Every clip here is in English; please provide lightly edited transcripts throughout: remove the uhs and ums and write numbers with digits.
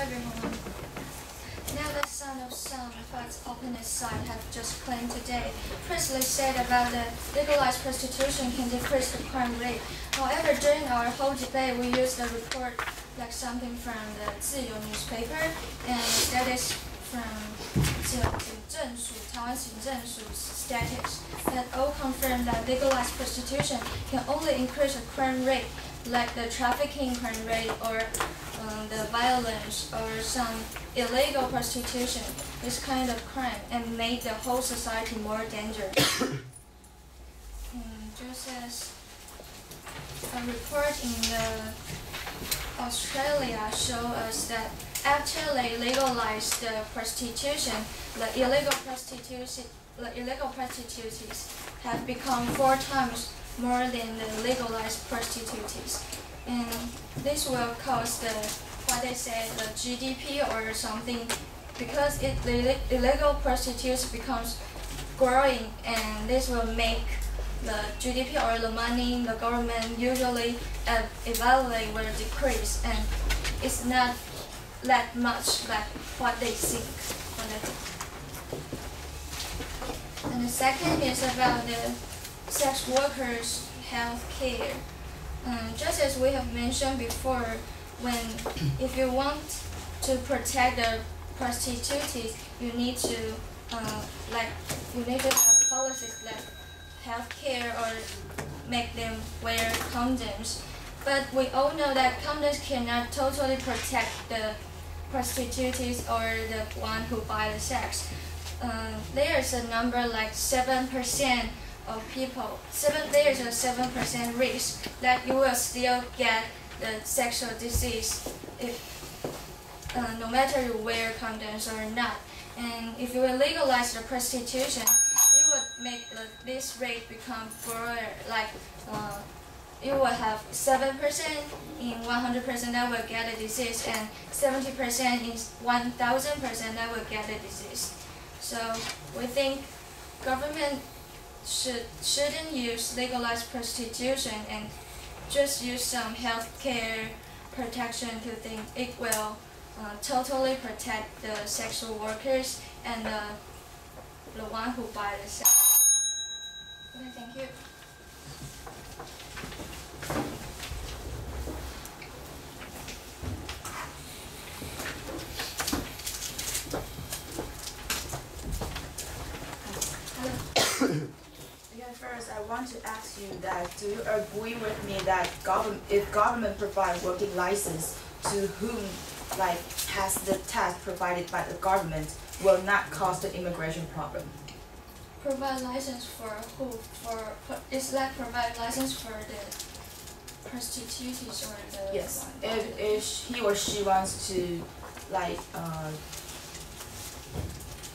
everyone. Now the Son of Sun, God's openness side, have just claimed today. Presley said about the legalized prostitution can decrease the crime rate. However, during our whole debate, we used a report like something from the 自由 newspaper, and that is from 台湾行政署 statistics that all confirm that legalized prostitution can only increase the crime rate, like the trafficking crime rate or the violence or some illegal prostitution, this kind of crime, and make the whole society more dangerous. Just as a report in Australia show us that after they legalized the prostitution, the illegal prostitutes have become 4 times more than the legalized prostitutes. And this will cause what they say, the GDP or something, because the illegal prostitutes becomes growing, and this will make the GDP or the money the government usually evaluate will decrease, and it's not that much like what they think. And the second is about the sex workers' health care. Just as we have mentioned before, if you want to protect the prostitutes, you need to have policies like health care or make them wear condoms. But we all know that condoms cannot totally protect the prostitutes or the one who buy the sex. There is a number like 7% of people. There is a 7% risk that you will still get the sexual disease no matter you wear condoms or not. And if you will legalize the prostitution, it would make this rate become broader. Like you will have 7% in 100% that will get a disease, and 70% in 1,000% that will get a disease. So we think government shouldn't use legalized prostitution and just use some health care protection to think it will totally protect the sexual workers and the one who buy the sex. Okay, thank you. First, I want to ask you that do you agree with me that if government provides working license to whom has the test provided by the government will not cause the immigration problem? Provide license for who? It's like provide license for the prostitutes or the yes. If he or she wants to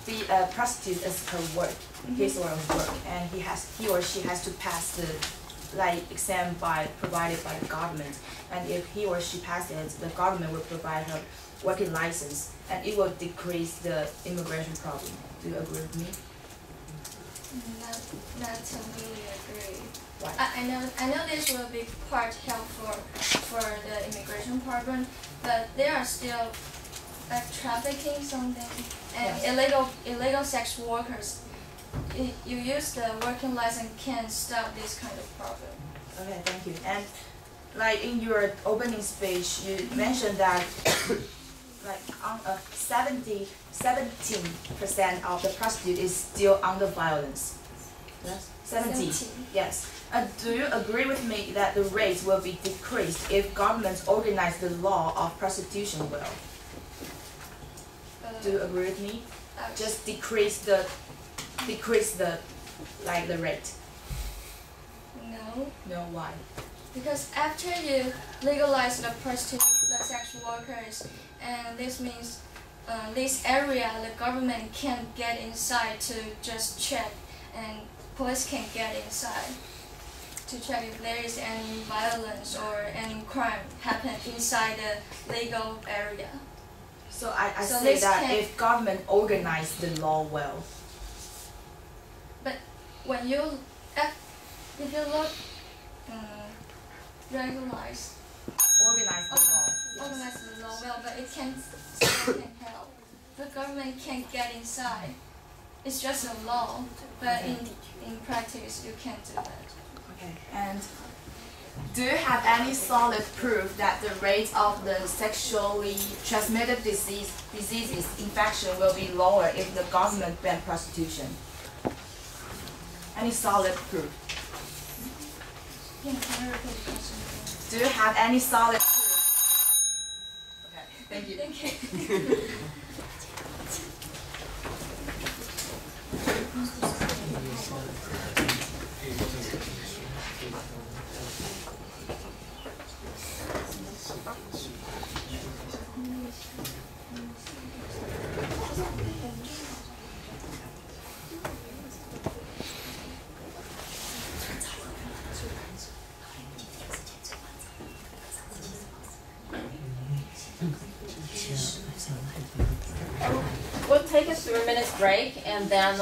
be a prostitute as her work, his or her work, and he or she has to pass the exam provided by the government, and if he or she passes it, the government will provide her working license, and it will decrease the immigration problem. Do you agree with me? Not totally agree. Why? I know this will be part helpful for the immigration problem, but there are still like trafficking something and yes. illegal sex workers. You use the working license can't stop this kind of problem. Okay, thank you. And in your opening speech, you mentioned that 17% of the prostitute is still under violence. Yes, 17. Yes. Do you agree with me that the rates will be decreased if governments organize the law of prostitution well? Do you agree with me? Just decrease the rate. No. No, why? Because after you legalize the sex workers, and this means this area the government can't get inside to just check, and police can get inside to check if there is any violence or any crime happen inside the legal area. So I say that if government organize the law well. But when if you look organize the law. organize the law well, but it can still can help. The government can't get inside. It's just a law, but in practice you can't do that. Okay. And do you have any solid proof that the rate of the sexually transmitted diseases infection will be lower if the government bans prostitution? Any solid proof? Can you repeat the question again? Do you have any solid proof? Okay, thank you. Thank you. We'll take a 3 minutes break and then